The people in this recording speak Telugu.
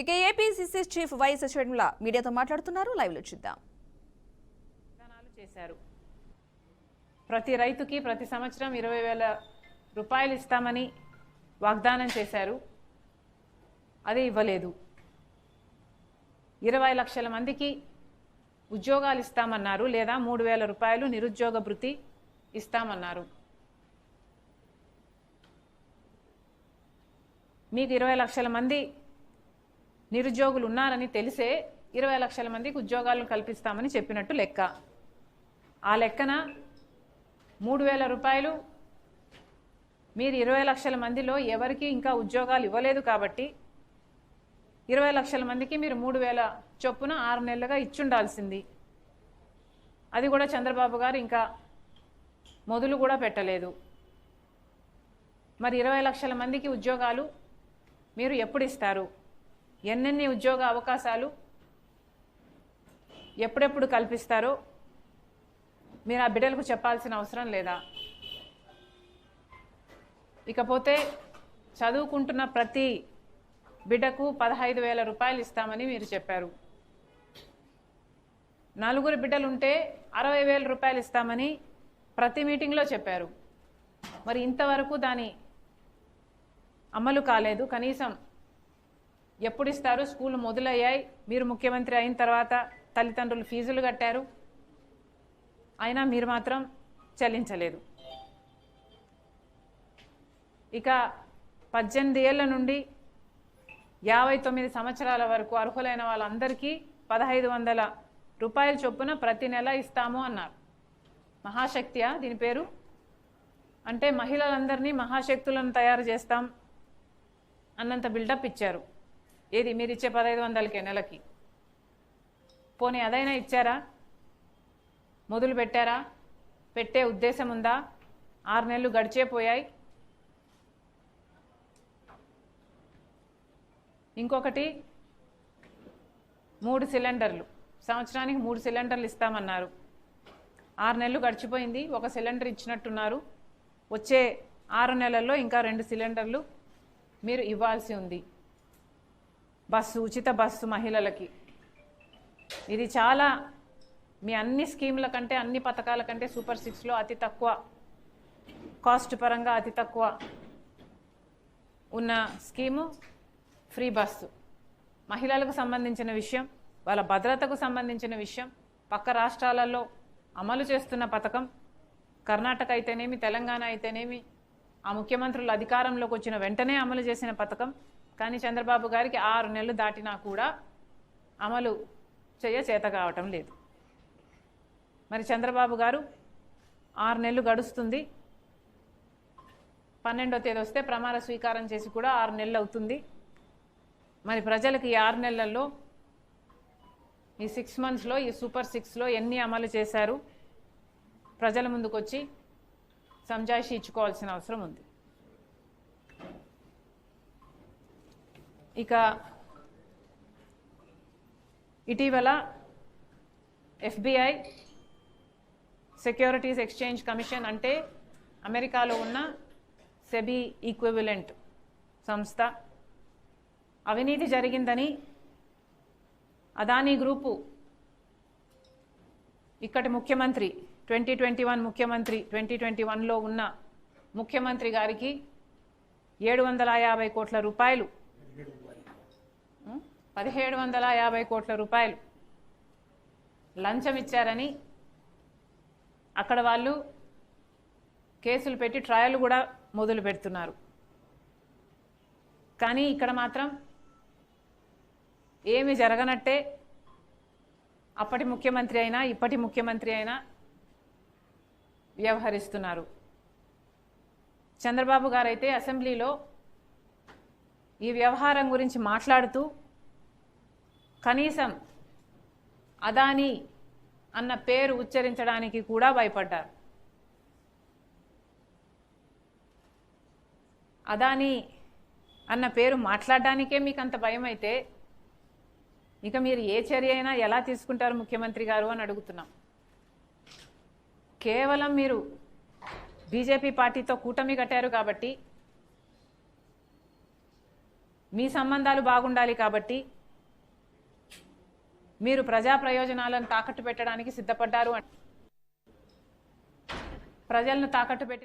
ఇక ఏపీసీసీ చీఫ్ వైఎస్ షర్మిల మీడియాతో మాట్లాడుతున్నారు. లైవ్ లో చూద్దాం. చేశారు. ప్రతి రైతుకి ప్రతి సంవత్సరం 20,000 రూపాయలు ఇస్తామని వాగ్దానం చేశారు. అది ఇవ్వలేదు. 20 లక్షల మందికి ఉద్యోగాలు ఇస్తామన్నారు, లేదా 3,000 రూపాయలు నిరుద్యోగ భృతి ఇస్తామన్నారు. మీకు 20 లక్షల మంది నిరుద్యోగులు ఉన్నారని తెలిసే 20 లక్షల మందికి ఉద్యోగాలను కల్పిస్తామని చెప్పినట్టు లెక్క. ఆ లెక్కన 3,000 రూపాయలు మీరు 20 లక్షల మందిలో ఎవరికి ఇంకా ఉద్యోగాలు ఇవ్వలేదు కాబట్టి 20 లక్షల మందికి మీరు 3,000 చొప్పున 6 నెలలుగా ఇచ్చుండాల్సింది. అది కూడా చంద్రబాబు గారు ఇంకా మొదలు కూడా పెట్టలేదు. మరి 20 లక్షల మందికి ఉద్యోగాలు మీరు ఎప్పుడు ఇస్తారు? ఎన్నెన్ని ఉద్యోగ అవకాశాలు ఎప్పుడెప్పుడు కల్పిస్తారో మీరు ఆ బిడ్డలకు చెప్పాల్సిన అవసరం లేదా? ఇకపోతే చదువుకుంటున్న ప్రతి బిడ్డకు 15,000 రూపాయలు ఇస్తామని మీరు చెప్పారు. 4 బిడ్డలుంటే 60,000 రూపాయలు ఇస్తామని ప్రతి మీటింగ్లో చెప్పారు. మరి ఇంతవరకు దాని అమలు కాలేదు. కనీసం ఎప్పుడు ఇస్తారు? స్కూళ్ళు మొదలయ్యాయి, మీరు ముఖ్యమంత్రి అయిన తర్వాత తల్లిదండ్రులు ఫీజులు కట్టారు, అయినా మీరు మాత్రం చెల్లించలేదు. ఇక 18 ఏళ్ల నుండి 59 సంవత్సరాల వరకు అర్హులైన వాళ్ళందరికీ 1,500 రూపాయల చొప్పున ప్రతి నెల ఇస్తాము అన్నారు. మహాశక్తియా దీని పేరు? అంటే మహిళలందరినీ మహాశక్తులను తయారు చేస్తాం అన్నంత బిల్డప్ ఇచ్చారు. ఏది మీరు ఇచ్చే 1,500కే నెలకి? పోనీ అదైనా ఇచ్చారా? మొదలు పెట్టారా? పెట్టే ఉద్దేశం ఉందా? 6 నెలలు గడిచే పోయాయి. ఇంకొకటి 3 సిలిండర్లు, సంవత్సరానికి 3 సిలిండర్లు ఇస్తామన్నారు. 6 నెలలు గడిచిపోయింది, 1 సిలిండర్ ఇచ్చినట్టున్నారు. వచ్చే 6 నెలల్లో ఇంకా 2 సిలిండర్లు మీరు ఇవ్వాల్సి ఉంది. బస్సు, ఉచిత బస్సు మహిళలకి. ఇది చాలా మీ అన్ని స్కీముల కంటే, అన్ని పథకాల కంటే సూపర్ 6లో అతి తక్కువ కాస్ట్ పరంగా అతి తక్కువ ఉన్న స్కీము ఫ్రీ బస్సు. మహిళలకు సంబంధించిన విషయం, వాళ్ళ భద్రతకు సంబంధించిన విషయం, పక్క రాష్ట్రాలలో అమలు చేస్తున్న పథకం. కర్ణాటక అయితేనేమి, తెలంగాణ అయితేనేమి ఆ ముఖ్యమంత్రులు అధికారంలోకి వచ్చిన వెంటనే అమలు చేసిన పథకం. కానీ చంద్రబాబు గారికి 6 నెలలు దాటినా కూడా అమలు చేత కావటం లేదు. మరి చంద్రబాబు గారు 6 నెలలు గడుస్తుంది, 12వ తేదీ వస్తే ప్రమాణ స్వీకారం చేసి కూడా 6 నెలలు అవుతుంది. మరి ప్రజలకు ఈ 6 నెలల్లో, ఈ 6 మంత్స్లో, ఈ సూపర్ 6లో ఎన్ని అమలు చేశారు? ప్రజల ముందుకు వచ్చి సంజాయిషి ఇచ్చుకోవాల్సిన అవసరం ఉంది. ఇక ఇటీవల FBI, సెక్యూరిటీస్ ఎక్స్చేంజ్ కమిషన్, అంటే అమెరికాలో ఉన్న సెబీ ఈక్వివలెంట్ సంస్థ, అవినీతి జరిగిందని అదానీ గ్రూపు ఇక్కడి ముఖ్యమంత్రి 2021 ముఖ్యమంత్రి 2021లో ఉన్న ముఖ్యమంత్రి గారికి 750 కోట్ల రూపాయలు 1,750 కోట్ల రూపాయలు లంచం ఇచ్చారని అక్కడ వాళ్ళు కేసులు పెట్టి ట్రయల్ కూడా మొదలు పెడుతున్నారు. కానీ ఇక్కడ మాత్రం ఏమి జరగనట్టే అప్పటి ముఖ్యమంత్రి అయినా ఇప్పటి ముఖ్యమంత్రి అయినా వ్యవహరిస్తున్నారు. చంద్రబాబు గారైతే అసెంబ్లీలో ఈ వ్యవహారం గురించి మాట్లాడుతూ కనీసం అదానీ అన్న పేరు ఉచ్చరించడానికి కూడా భయపడ్డారు. అదానీ అన్న పేరు మాట్లాడడానికే మీకు అంత భయం అయితే ఇక మీరు ఏ చర్య అయినా ఎలా తీసుకుంటారు ముఖ్యమంత్రి గారు అని అడుగుతున్నాం. కేవలం మీరు బీజేపీ పార్టీతో కూటమి కట్టారు కాబట్టి మీ సంబంధాలు బాగుండాలి కాబట్టి మీరు ప్రజా ప్రయోజనాలను తాకట్టు పెట్టడానికి సిద్ధపడ్డారు. ప్రజలను తాకట్టు పెట్టి